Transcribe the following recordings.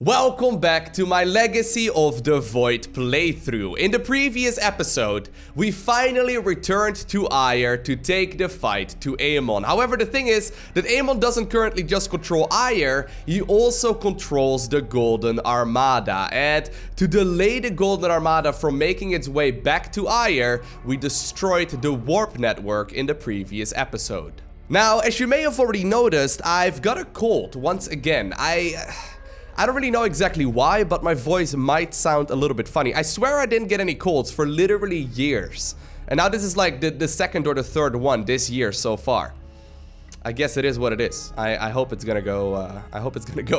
Welcome back to my Legacy of the Void playthrough. In the previous episode, we finally returned to Aiur to take the fight to Amon. However, the thing is that Amon doesn't currently just control Aiur, he also controls the Golden Armada. And to delay the Golden Armada from making its way back to Aiur, we destroyed the warp network in the previous episode. Now, as you may have already noticed, I've got a cold once again. I don't really know exactly why, but my voice might sound a little bit funny. I swear I didn't get any colds for literally years. And now this is like the second or the third one this year so far. I guess it is what it is. I hope it's gonna go,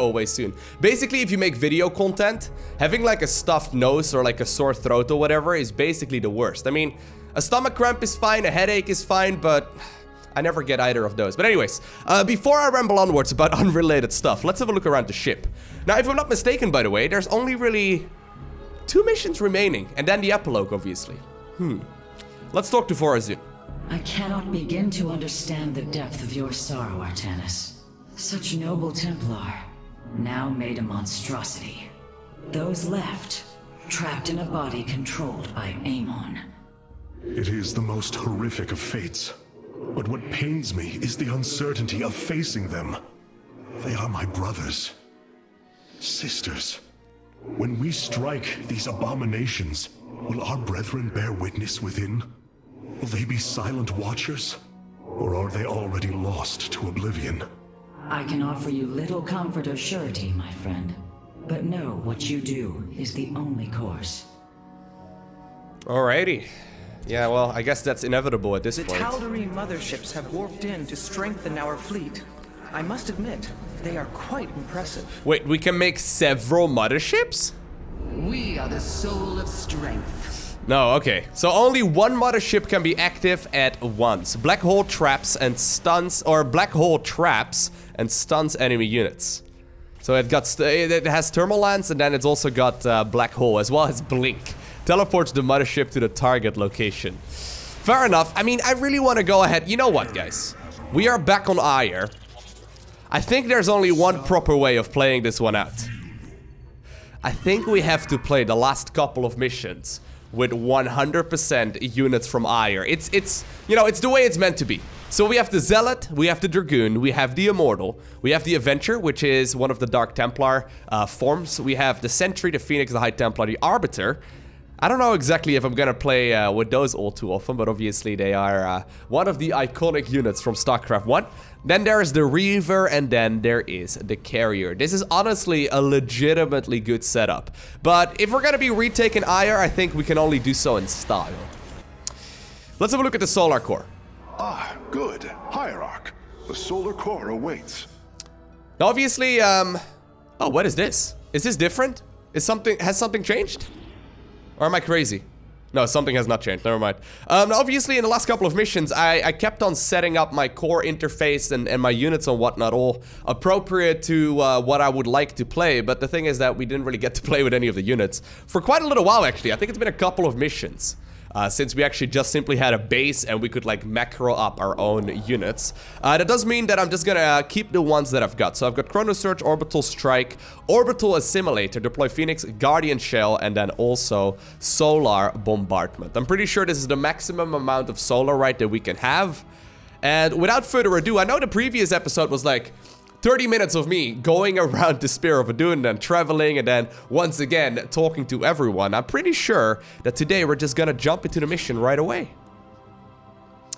away soon. Basically, if you make video content, having like a stuffed nose or like a sore throat or whatever is basically the worst. I mean, a stomach cramp is fine, a headache is fine, but I never get either of those. But anyways, before I ramble onwards about unrelated stuff, let's have a look around the ship. Now, if I'm not mistaken, by the way, there's only really 2 missions remaining, and then the epilogue, obviously. Let's talk to Vorazun. I cannot begin to understand the depth of your sorrow, Artanis. Such noble Templar, now made a monstrosity. Those left, trapped in a body controlled by Amon. It is the most horrific of fates. But what pains me is the uncertainty of facing them. They are my brothers. Sisters. When we strike these abominations, will our brethren bear witness within? Will they be silent watchers? Or are they already lost to oblivion? I can offer you little comfort or surety, my friend. But know what you do is the only course. Alrighty. Yeah, well, I guess that's inevitable at this point. The Tal'Darim motherships have warped in to strengthen our fleet. I must admit, they are quite impressive. Wait, we can make several motherships? We are the soul of strength. No, okay. So only one mothership can be active at once. Black hole traps and stuns, or black hole traps and stuns enemy units. So it has thermal lance, and then it's also got black hole as well as blink. Teleports the mothership to the target location. Fair enough. I mean, I really want to go ahead. You know what, guys? We are back on Aiur. I think there's only one proper way of playing this one out. I think we have to play the last couple of missions with 100% units from Aiur. It's you know, it's the way it's meant to be. So we have the Zealot, we have the Dragoon, we have the Immortal, we have the Avenger, which is one of the Dark Templar forms. We have the Sentry, the Phoenix, the High Templar, the Arbiter. I don't know exactly if I'm gonna play with those all too often, but obviously they are one of the iconic units from StarCraft 1. Then there is the Reaver, and then there is the Carrier. This is honestly a legitimately good setup. But if we're gonna be retaking Aiur, I think we can only do so in style. Let's have a look at the Solar Core. Ah, good. Hierarch. The solar core awaits. Now obviously, oh, what is this? Is this different? Has something changed? Or am I crazy? No, something has not changed. Never mind. Obviously, in the last couple of missions, I kept on setting up my core interface and my units and whatnot all appropriate to what I would like to play. But the thing is that we didn't really get to play with any of the units for quite a little while, actually. I think it's been a couple of missions since we actually just simply had a base and we could like macro up our own units. That does mean that I'm just gonna keep the ones that I've got. So I've got Chrono Surge, Orbital Strike, Orbital Assimilator, Deploy Phoenix, Guardian Shell, and then also Solar Bombardment. I'm pretty sure this is the maximum amount of solar right that we can have. And without further ado, I know the previous episode was like 30 minutes of me going around the Spear of Adun and traveling and then once again talking to everyone. I'm pretty sure that today we're just gonna jump into the mission right away.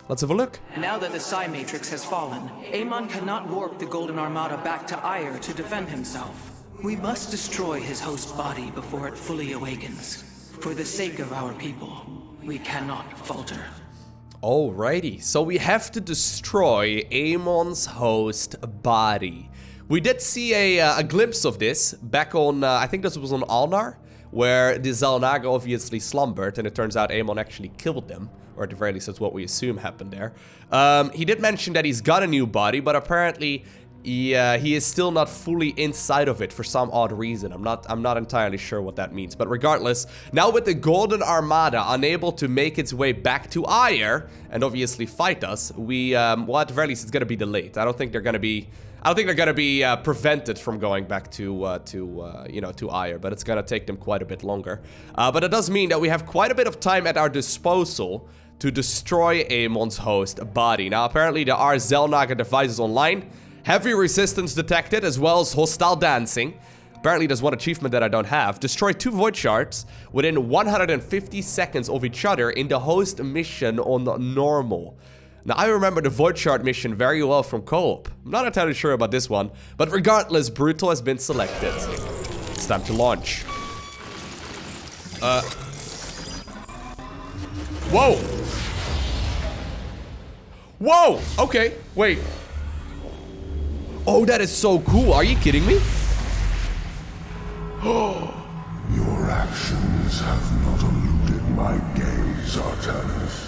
Let's have a look. Now that the Psi Matrix has fallen, Amon cannot warp the Golden Armada back to Aiur to defend himself. We must destroy his host body before it fully awakens. For the sake of our people, we cannot falter. Alrighty, so we have to destroy Amon's host body. We did see a glimpse of this back on, I think this was on Alnar, where the Xel'Naga obviously slumbered, and it turns out Amon actually killed them, or at the very least that's what we assume happened there. He did mention that he's got a new body, but apparently he is still not fully inside of it for some odd reason. I'm not entirely sure what that means. But regardless, now with the Golden Armada unable to make its way back to Aiur and obviously fight us, well, at the very least it's gonna be delayed. I don't think they're gonna be I don't think they're gonna be prevented from going back to Aiur, but it's gonna take them quite a bit longer. But it does mean that we have quite a bit of time at our disposal to destroy Amon's host body. Now, apparently there are Zelnaga devices online, heavy resistance detected, as well as hostile dancing. Apparently there's one achievement that I don't have. Destroy 2 void shards within 150 seconds of each other in the host mission on normal. Now, I remember the void shard mission very well from co-op. I'm not entirely sure about this one, but regardless, Brutal has been selected. It's time to launch. Whoa! Whoa! Okay, wait. Oh, that is so cool. Are you kidding me? Your actions have not eluded my gaze, Artanis.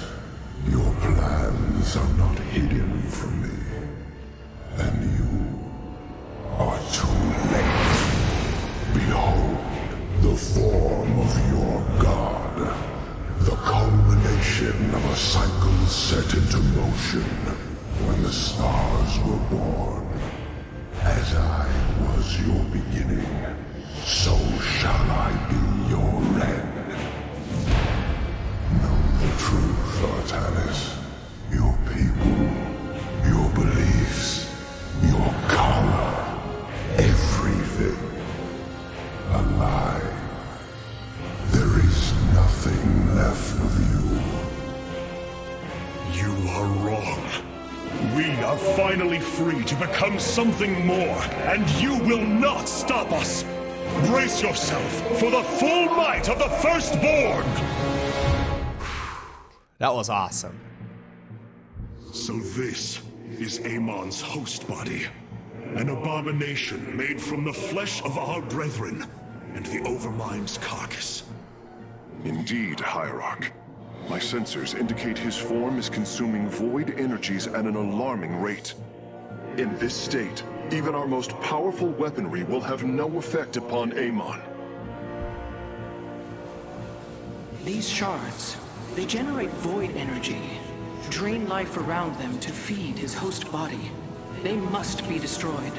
Your plans are not hidden from me. And you are too late. Behold, the form of your god. The culmination of a cycle set into motion when the stars were born. As I was your beginning, so shall I be your end. Know the truth, Artanis. Your people, your beliefs, your color, everything. A lie. There is nothing left of you. You are wrong. We are finally free to become something more, and you will not stop us. Brace yourself for the full might of the Firstborn! That was awesome. So this is Amon's host body. An abomination made from the flesh of our brethren and the Overmind's carcass. Indeed, Hierarch. My sensors indicate his form is consuming void energies at an alarming rate. In this state, even our most powerful weaponry will have no effect upon Amon. These shards, they generate void energy, drain life around them to feed his host body. They must be destroyed.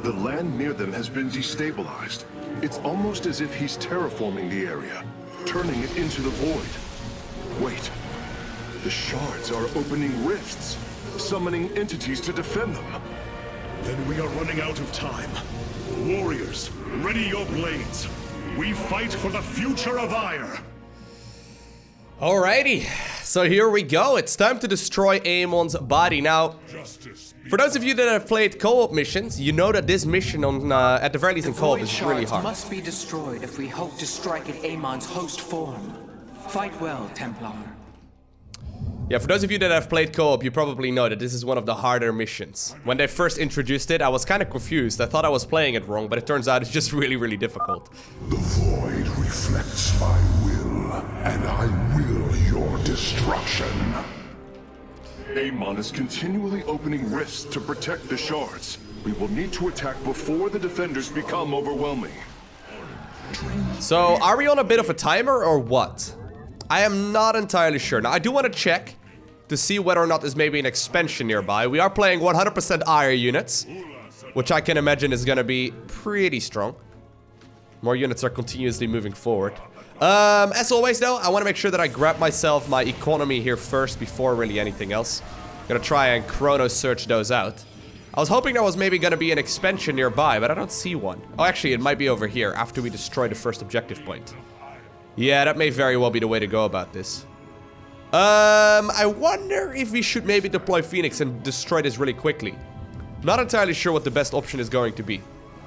The land near them has been destabilized. It's almost as if he's terraforming the area, turning it into the void. Wait, the shards are opening rifts, summoning entities to defend them. Then we are running out of time. Warriors, ready your blades. We fight for the future of Aiur. Alrighty, so here we go. It's time to destroy Amon's body. Now, for those of you that have played co-op missions, you know that this mission on at the very least in co-op is really hard. Must be destroyed if we hope to strike at Amon's host form. Fight well, Templar. Yeah, for those of you that have played co-op, you probably know that this is one of the harder missions. When they first introduced it, I was kind of confused. I thought I was playing it wrong, but it turns out it's just really, really difficult. The void reflects my will, and I will your destruction. Amon is continually opening rifts to protect the shards. We will need to attack before the defenders become overwhelming. So, are we on a bit of a timer or what? I am not entirely sure. Now, I do want to check to see whether or not there's maybe an expansion nearby. We are playing 100% Aiur units, which I can imagine is going to be pretty strong. More units are continuously moving forward. As always, though, I want to make sure that I grab myself my economy here first before really anything else. I'm going to try and chrono search those out. I was hoping there was maybe going to be an expansion nearby, but I don't see one. Oh, actually, it might be over here after we destroy the first objective point. Yeah, that may very well be the way to go about this. I wonder if we should maybe deploy Phoenix and destroy this really quickly. Not entirely sure what the best option is going to be.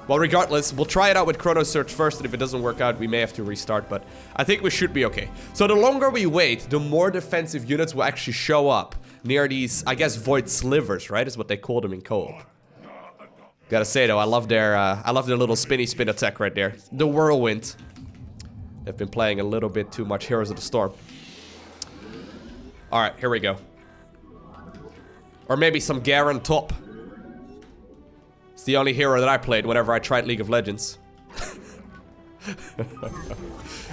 Well, regardless, we'll try it out with Chrono Search first, and if it doesn't work out, we may have to restart, but I think we should be okay. So the longer we wait, the more defensive units will actually show up near these, I guess, void slivers, right? Is what they call them in co-op. Gotta say, though, I love their little spinny spin attack right there. The whirlwind. They've been playing a little bit too much Heroes of the Storm. Alright, here we go. Or maybe some Garen Top. It's the only hero that I played whenever I tried League of Legends.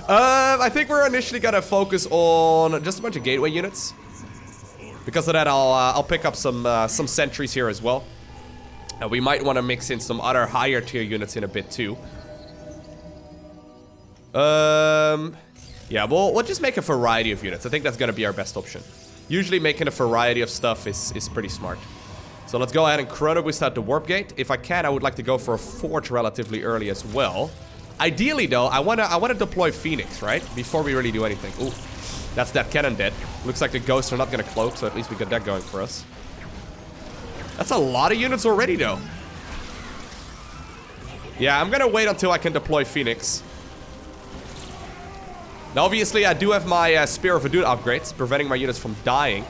I think we're initially gonna focus on just a bunch of gateway units. Because of that, I'll pick up some sentries here as well. And we might want to mix in some other higher tier units in a bit too. Yeah, we'll just make a variety of units. I think that's going to be our best option. Usually making a variety of stuff is pretty smart. So let's go ahead and chrono boost out the warp gate. If I can, I would like to go for a forge relatively early as well. Ideally though, I wanna deploy Phoenix, right? Before we really do anything. Ooh, that's that cannon dead. Looks like the ghosts are not gonna cloak, so at least we got that going for us. That's a lot of units already though. Yeah, I'm gonna wait until I can deploy Phoenix. Now obviously I do have my Spear of Adun upgrades, preventing my units from dying.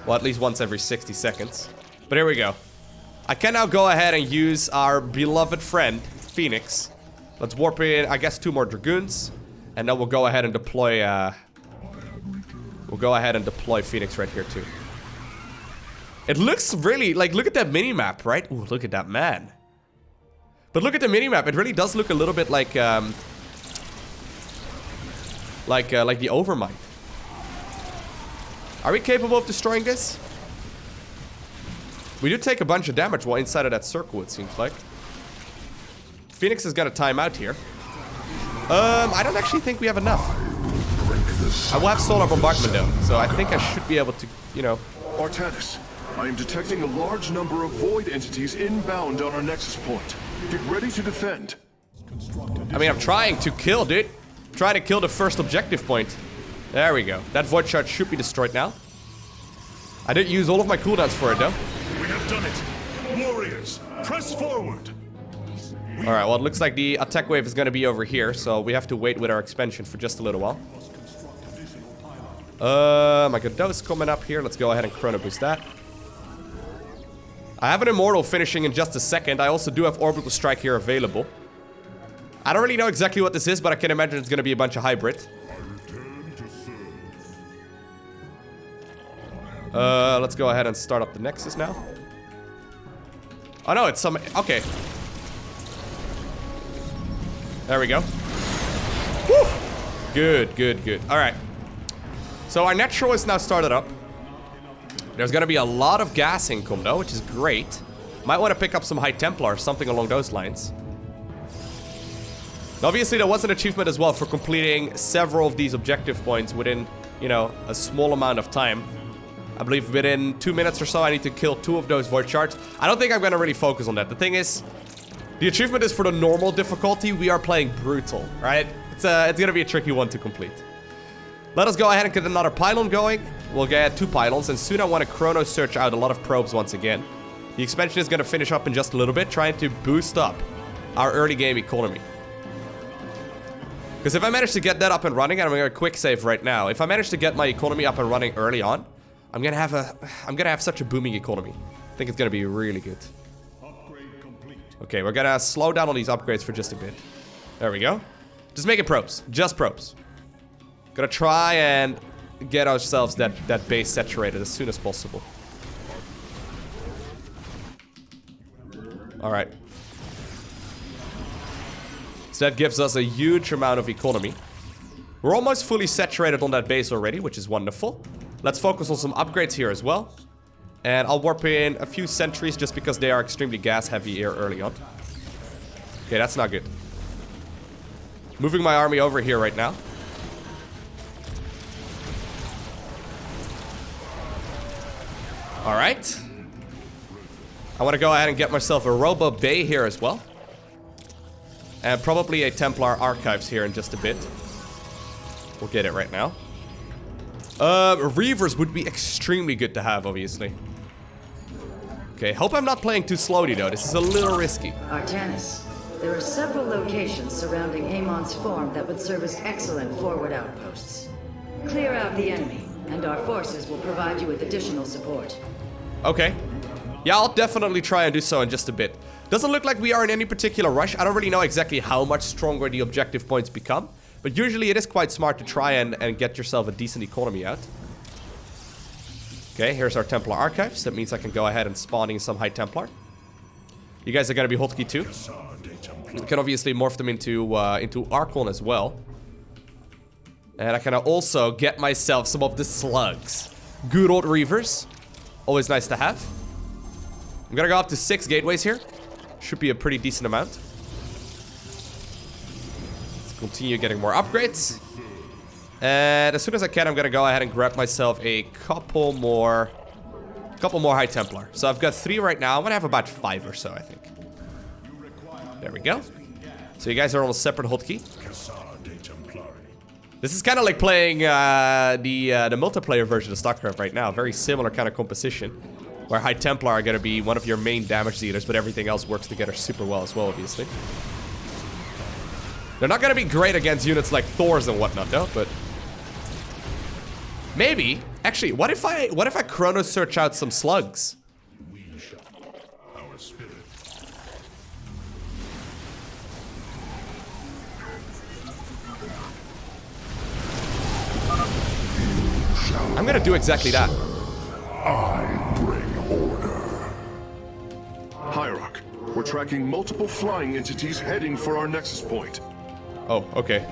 Well, at least once every 60 seconds. But here we go. I can now go ahead and use our beloved friend, Phoenix. Let's warp in, I guess, 2 more Dragoons. And then we'll go ahead and deploy, Phoenix right here, too. It looks really, like, look at that mini-map, right? Ooh, look at that, man. But look at the mini-map. It really does look a little bit like the Overmind. Are we capable of destroying this? We do take a bunch of damage while inside of that circle, it seems like. Phoenix is gonna time out here. I don't actually think we have enough. I will have Solar Bombardment though, so I think I should be able to, you know... Artanis, I am detecting a large number of void entities inbound on our nexus point. Get ready to defend. I mean, I'm trying to kill, dude. Trying to kill the first objective point. There we go. That void shard should be destroyed now. I didn't use all of my cooldowns for it though. We have done it. Warriors, press forward. Alright, well it looks like the attack wave is gonna be over here, so we have to wait with our expansion for just a little while. I got those coming up here. Let's go ahead and chrono boost that. I have an Immortal finishing in just a second. I also do have Orbital Strike here available. I don't really know exactly what this is, but I can imagine it's gonna be a bunch of hybrid. Let's go ahead and start up the Nexus now. Oh no, it's some... Okay. There we go. Woo! Good, good, good. Alright. So our natural is now started up. There's gonna be a lot of gas income though, which is great. Might want to pick up some High Templar, something along those lines. Now, obviously there was an achievement as well for completing several of these objective points within, you know, a small amount of time. I believe within 2 minutes or so I need to kill 2 of those void shards. I don't think I'm gonna really focus on that. The thing is, the achievement is for the normal difficulty. We are playing brutal, right? It's gonna be a tricky one to complete. Let us go ahead and get another pylon going. We'll get 2 pylons, and soon I want to chrono search out a lot of probes once again. The expansion is gonna finish up in just a little bit, trying to boost up our early game economy. Because if I manage to get that up and running, and I'm gonna quick save right now. If I manage to get my economy up and running early on, I'm gonna have such a booming economy. I think it's gonna be really good. Okay, we're gonna slow down on these upgrades for just a bit. There we go. Just making probes. Just probes. Gonna try and get ourselves that base saturated as soon as possible. Alright. So that gives us a huge amount of economy. We're almost fully saturated on that base already, which is wonderful. Let's focus on some upgrades here as well. And I'll warp in a few sentries just because they are extremely gas heavy here early on. Okay, that's not good. Moving my army over here right now. Alright. I want to go ahead and get myself a Robo Bay here as well. And probably a Templar Archives here in just a bit. We'll get it right now. Reavers would be extremely good to have, obviously. Okay, hope I'm not playing too slowly though. This is a little risky. Artanis, there are several locations surrounding Amon's farm that would serve as excellent forward outposts. Clear out the enemy, and our forces will provide you with additional support. Okay. Yeah, I'll definitely try and do so in just a bit. Doesn't look like we are in any particular rush. I don't really know exactly how much stronger the objective points become. But usually it is quite smart to try and get yourself a decent economy out. Okay, here's our Templar Archives. That means I can go ahead and spawn in some High Templar. You guys are going to be hotkey too. We can obviously morph them into Archon as well. And I can also get myself some of the slugs. Good old Reavers. Always nice to have. I'm gonna go up to 6 gateways here. Should be a pretty decent amount. Let's continue getting more upgrades. And as soon as I can, I'm gonna go ahead and grab myself a couple more High Templar. So I've got 3 right now. I'm gonna have about 5 or so, I think. There we go. So you guys are on a separate hotkey. This is kind of like playing the multiplayer version of StarCraft right now. Very similar kind of composition, where High Templar are gonna be one of your main damage dealers, but everything else works together super well as well, obviously. They're not gonna be great against units like Thors and whatnot, though, but maybe. Actually, what if I chrono search out some slugs? I'm gonna do exactly that. I bring order. Hierarch, we're tracking multiple flying entities heading for our nexus point. Oh, okay.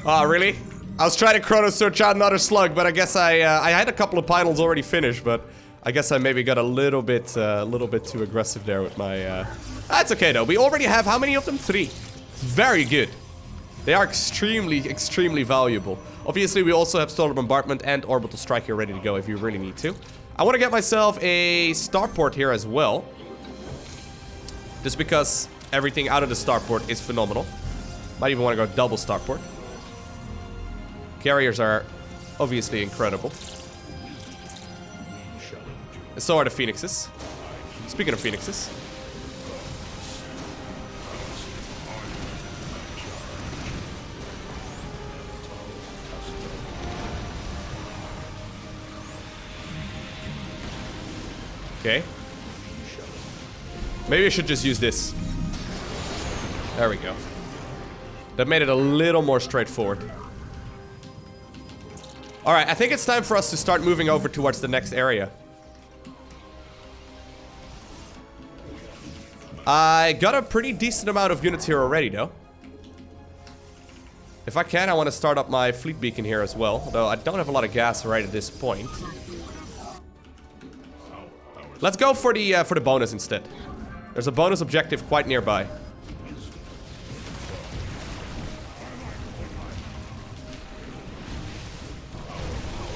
Oh, really? I was trying to chrono search out another slug, but I guess I had a couple of finals already finished, but I guess I maybe got a little bit too aggressive there with my. That's okay though. We already have how many of them? 3. Very good. They are extremely valuable. Obviously, we also have Solar Bombardment and Orbital Strike here ready to go if you really need to. I want to get myself a starport here as well. Just because everything out of the starport is phenomenal. Might even want to go double starport. Carriers are obviously incredible. And so are the Phoenixes. Speaking of Phoenixes. Okay. Maybe I should just use this. There we go. That made it a little more straightforward. Alright, I think it's time for us to start moving over towards the next area. I got a pretty decent amount of units here already, though. If I can, I want to start up my fleet beacon here as well. Although I don't have a lot of gas right at this point. Let's go for the bonus instead. There's a bonus objective quite nearby.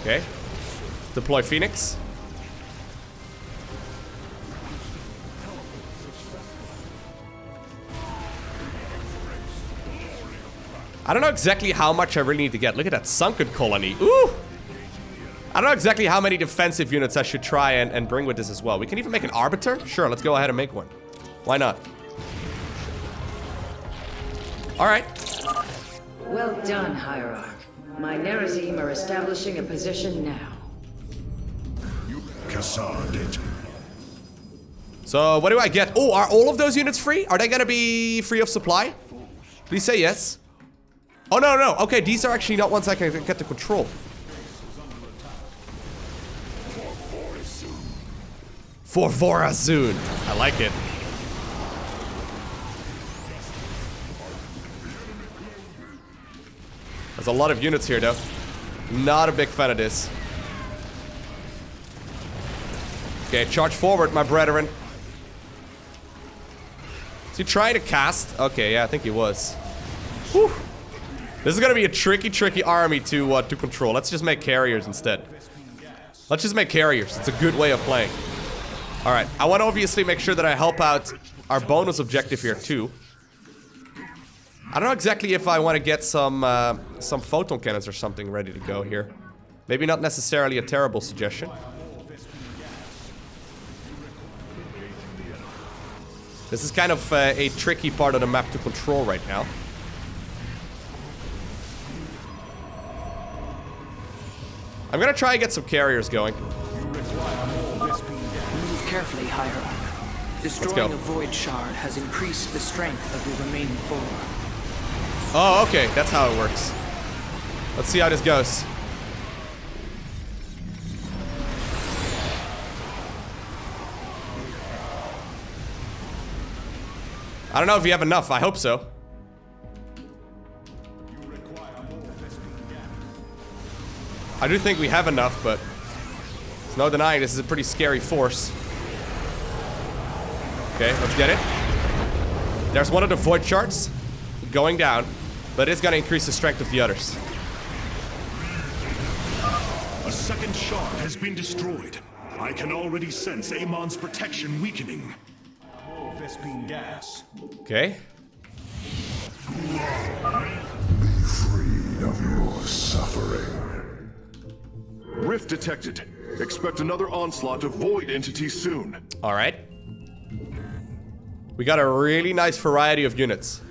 Okay. Deploy Phoenix. I don't know exactly how much I really need to get. Look at that sunken colony. Ooh! I don't know exactly how many defensive units I should try and bring with this as well. We can even make an Arbiter? Sure, let's go ahead and make one. Why not? Alright. Well done, Hierarch. My Nerazim are establishing a position now. So, what do I get? Oh, are all of those units free? Are they gonna be free of supply? Please say yes. Oh, no, no. Okay, these are actually not ones I can get to control. For Vorazun. I like it. There's a lot of units here, though. Not a big fan of this. Okay, charge forward, my brethren. Is he trying to cast? Okay, yeah, I think he was. Whew. This is gonna be a tricky army to control. Let's just make carriers instead. Let's just make carriers. It's a good way of playing. Alright, I want to obviously make sure that I help out our bonus objective here too. I don't know exactly if I want to get some photon cannons or something ready to go here. Maybe not necessarily a terrible suggestion. This is kind of a tricky part of the map to control right now. I'm gonna try and get some carriers going. Move carefully, Hierarch. Destroying a void shard has increased the strength of your remaining 4. Oh, okay. That's how it works. Let's see how this goes. I don't know if you have enough. I hope so. I do think we have enough, but There's no denying this is a pretty scary force. Okay, let's get it. There's one of the void shards going down, but it's gonna increase the strength of the others. A second shard has been destroyed. I can already sense Amon's protection weakening. More Vespine gas. Okay. Be freed of your suffering. Rift detected. Expect another onslaught of void entities soon. Alright. We got a really nice variety of units.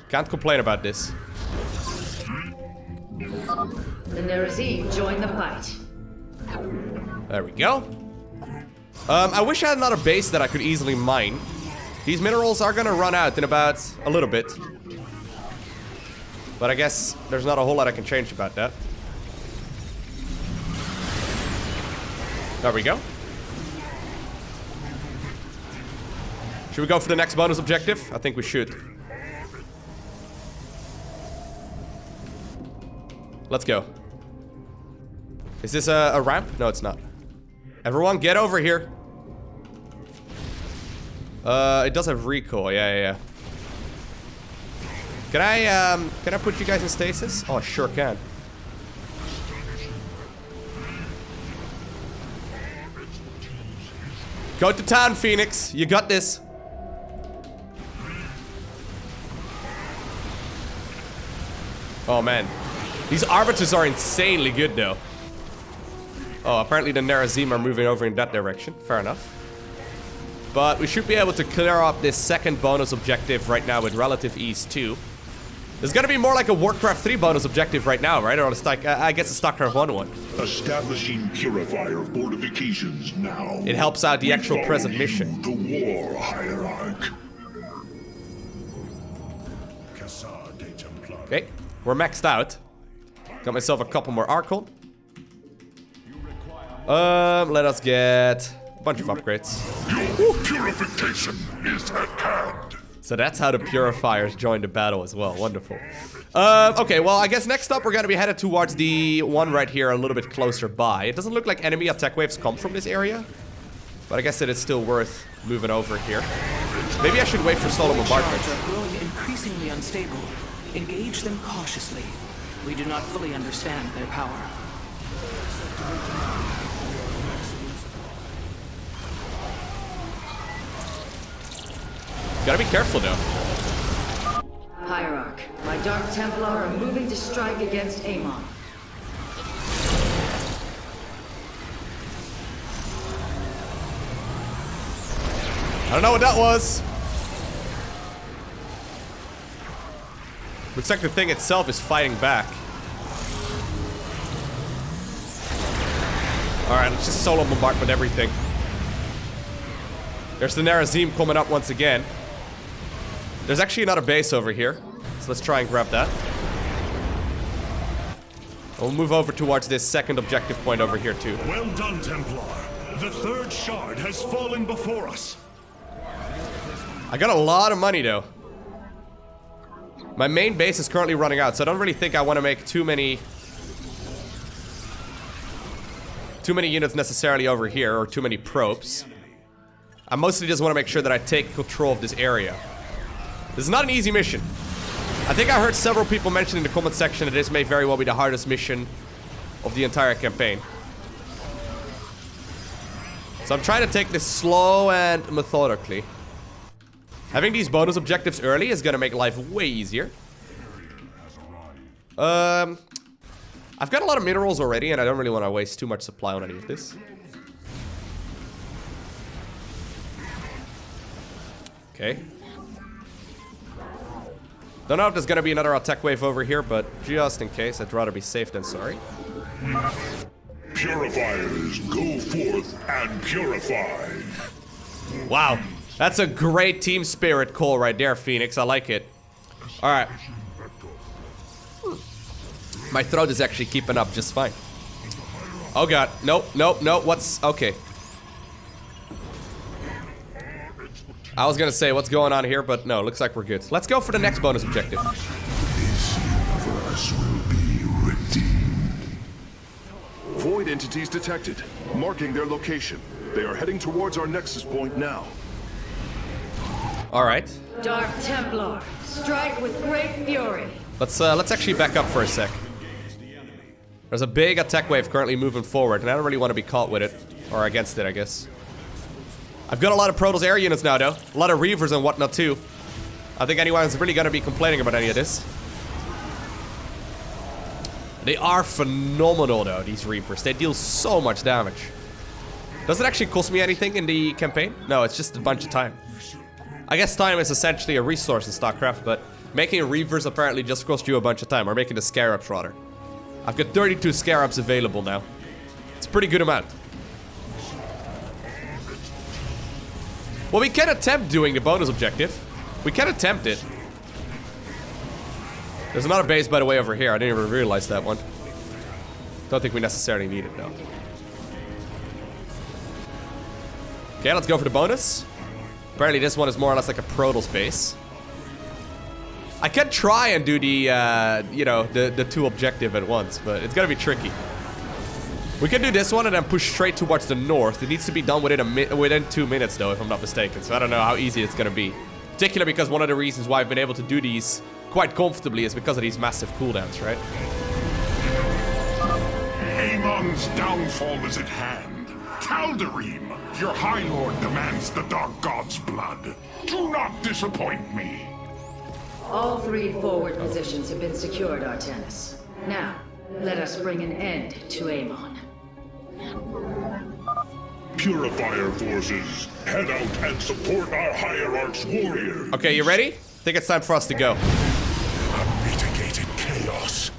Can't complain about this. The Nerazim join the fight. There we go. I wish I had another base that I could easily mine. These minerals are gonna run out in about a little bit. But I guess there's not a whole lot I can change about that. There we go. Should we go for the next bonus objective? I think we should. Let's go. Is this a ramp? No, it's not. Everyone, get over here. It does have recoil. Yeah. Can I put you guys in stasis? Oh, I sure can. Go to town, Phoenix. You got this. Oh, man. These arbiters are insanely good, though. Oh, apparently the Nerazim are moving over in that direction. Fair enough. But we should be able to clear up this second bonus objective right now with relative ease, too. There's gonna be more like a Warcraft 3 bonus objective right now, right? Or I guess a StarCraft 1 one. Establishing purifier fortifications now. It helps out the actual present mission. The war hierarch. Okay, we're maxed out. Got myself a couple more Archon. Let us get a bunch of upgrades. Your purification is at hand. So that's how the purifiers join the battle as well. Wonderful. Okay, well, I guess next up we're gonna be headed towards the one right here, a little bit closer by. It doesn't look like enemy attack waves come from this area, but I guess it is still worth moving over here. Maybe I should wait for solar bombardment. Shards are growing increasingly unstable. Engage them cautiously. We do not fully understand their power. Gotta be careful, though. Hierarch, my Dark Templar are moving to strike against Amon. I don't know what that was. Looks like the thing itself is fighting back. Alright, let's just solo bombardment everything. There's the Nerazim coming up once again. There's actually another base over here, so let's try and grab that. We'll move over towards this second objective point over here too. Well done, Templar. The third shard has fallen before us. I got a lot of money though. My main base is currently running out, so I don't really think I want to make too many units necessarily over here, or too many probes. I mostly just want to make sure that I take control of this area. This is not an easy mission. I think I heard several people mention in the comment section that this may very well be the hardest mission of the entire campaign. So I'm trying to take this slow and methodically. Having these bonus objectives early is gonna make life way easier. I've got a lot of minerals already, and I don't really want to waste too much supply on any of this. Okay. Don't know if there's gonna be another attack wave over here, but just in case, I'd rather be safe than sorry. Purifiers, go forth and purify. Wow, that's a great team spirit call right there, Phoenix. I like it. Alright. My throat is actually keeping up just fine. Oh god, nope, what's... okay. I was gonna say what's going on here, but no, looks like we're good. Let's go for the next bonus objective. This universe will be redeemed. Void entities detected, marking their location. They are heading towards our nexus point now. All right. Dark Templar, strike with great fury. Let's actually back up for a sec. There's a big attack wave currently moving forward, and I don't really want to be caught with it. Or against it, I guess. I've got a lot of Protoss air units now, though. A lot of Reavers and whatnot, too. I think anyone's really gonna be complaining about any of this. They are phenomenal, though, these Reavers. They deal so much damage. Does it actually cost me anything in the campaign? No, it's just a bunch of time. I guess time is essentially a resource in StarCraft, but making Reavers apparently just costs you a bunch of time. Or making the Scarabs, rather. I've got 32 Scarabs available now. It's a pretty good amount. Well, we can attempt doing the bonus objective. We can attempt it. There's another base, by the way, over here. I didn't even realize that one. Don't think we necessarily need it, though. Okay, let's go for the bonus. Apparently this one is more or less like a Protoss base. I can try and do the, you know, the two objective at once, but it's gonna be tricky. We can do this one and then push straight towards the north. It needs to be done within 2 minutes, though, if I'm not mistaken. So I don't know how easy it's gonna be. Particularly because one of the reasons why I've been able to do these quite comfortably is because of these massive cooldowns, right? Amon's downfall is at hand. Tal'Darim, your High Lord demands the Dark God's blood. Do not disappoint me. All 3 forward positions have been secured, Artanis. Now, let us bring an end to Amon. Purifier forces, head out and support our Hierarch's warrior. Okay, you ready? I think it's time for us to go. Unmitigated chaos.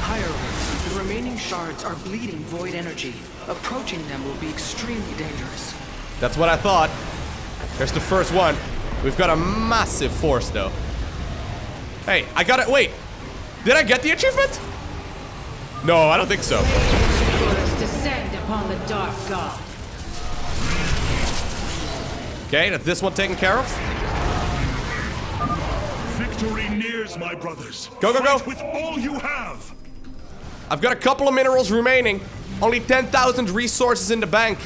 Hierarch, the remaining shards are bleeding void energy. Approaching them will be extremely dangerous. That's what I thought. There's the first one. We've got a massive force, though. Hey, I got it. Wait. Did I get the achievement? No, I don't think so. Orders descend upon the Dark God. Okay, that's this one taken care of. Victory nears, my brothers. Go, go, go. Fight with all you have. I've got a couple of minerals remaining. Only 10,000 resources in the bank.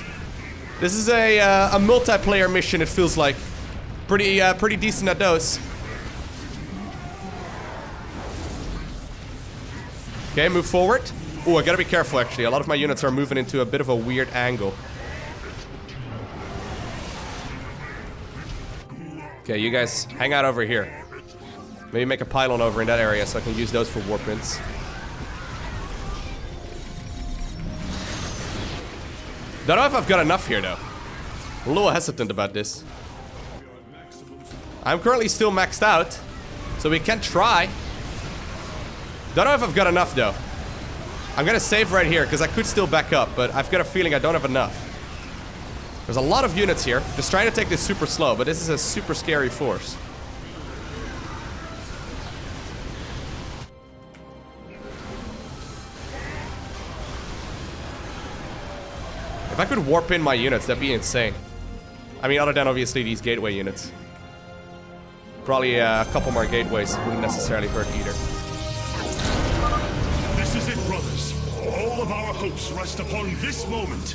This is a multiplayer mission, it feels like. Pretty decent at those. Okay, move forward. Oh, I gotta be careful, actually. A lot of my units are moving into a bit of a weird angle. Okay, you guys hang out over here. Maybe make a pylon over in that area so I can use those for warpins. Don't know if I've got enough here, though. I'm a little hesitant about this. I'm currently still maxed out, so we can try. Don't know if I've got enough, though. I'm gonna save right here, because I could still back up, but I've got a feeling I don't have enough. There's a lot of units here. Just trying to take this super slow, but this is a super scary force. If I could warp in my units, that'd be insane. I mean, other than obviously these gateway units. Probably a couple more gateways wouldn't necessarily hurt either. This is it, brothers. All of our hopes rest upon this moment.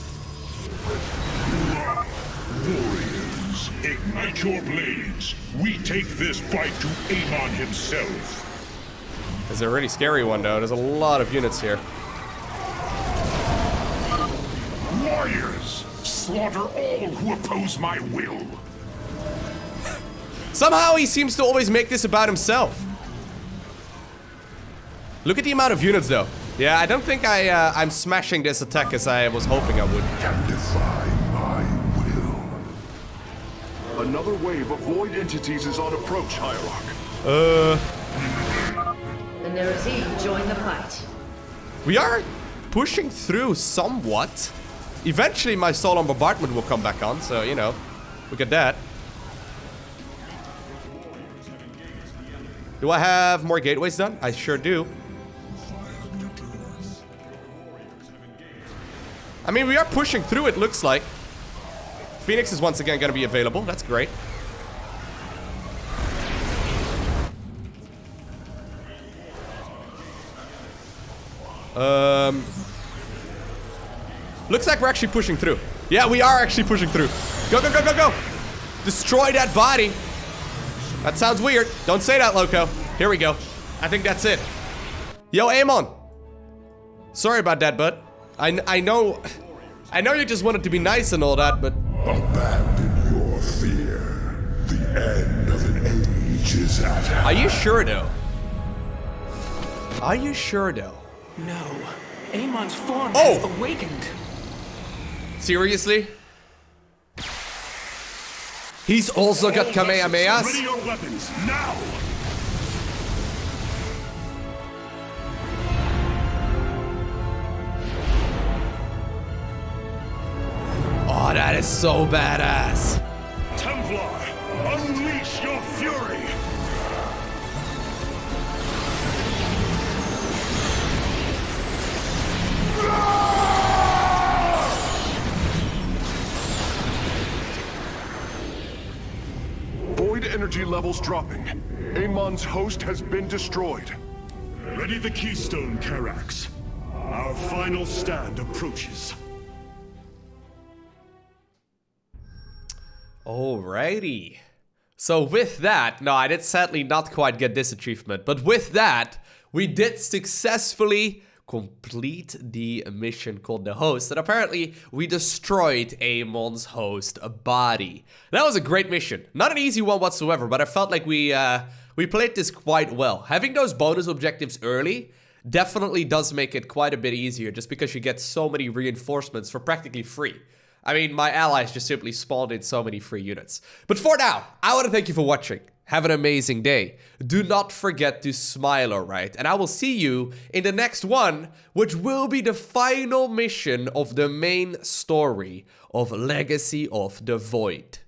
Warriors, ignite your blades. We take this fight to Amon himself. There's a really scary one, though. There's a lot of units here. Warriors, slaughter all who oppose my will. Somehow he seems to always make this about himself. Look at the amount of units, though. Yeah, I don't think I'm smashing this attack as I was hoping I would. Can defy my will. Another wave of void entities is on approach, Hierarch. The Nerazim join the fight. We are pushing through somewhat. Eventually my solar bombardment will come back on, so, you know, look at that. Do I have more gateways done? I sure do. I mean, we are pushing through, it looks like. Phoenix is once again going to be available. That's great. Looks like we're actually pushing through. Yeah, we are actually pushing through. Go, go, go, go, go. Destroy that body. That sounds weird. Don't say that, Lowko. Here we go. I think that's it. Yo, Amon. Sorry about that, bud. I know you just wanted to be nice and all that, but... Abandon your fear. The end of an age is at hand. Are you sure, though? Are you sure, though? No. Amon's form has awakened. Seriously? He's also got Kamehamehas? Ready your weapons, now! Oh, that is so badass. Templar, unleash your fury! Void energy levels dropping. Amon's host has been destroyed. Ready the keystone, Karax. Our final stand approaches. Alrighty. So with that, no, I did sadly not quite get this achievement, but with that, we did successfully complete the mission called the host, and apparently we destroyed Amon's host body. That was a great mission. Not an easy one whatsoever, but I felt like we played this quite well. Having those bonus objectives early definitely does make it quite a bit easier, just because you get so many reinforcements for practically free. I mean, my allies just simply spawned in so many free units. But for now, I want to thank you for watching. Have an amazing day. Do not forget to smile, alright? And I will see you in the next one, which will be the final mission of the main story of Legacy of the Void.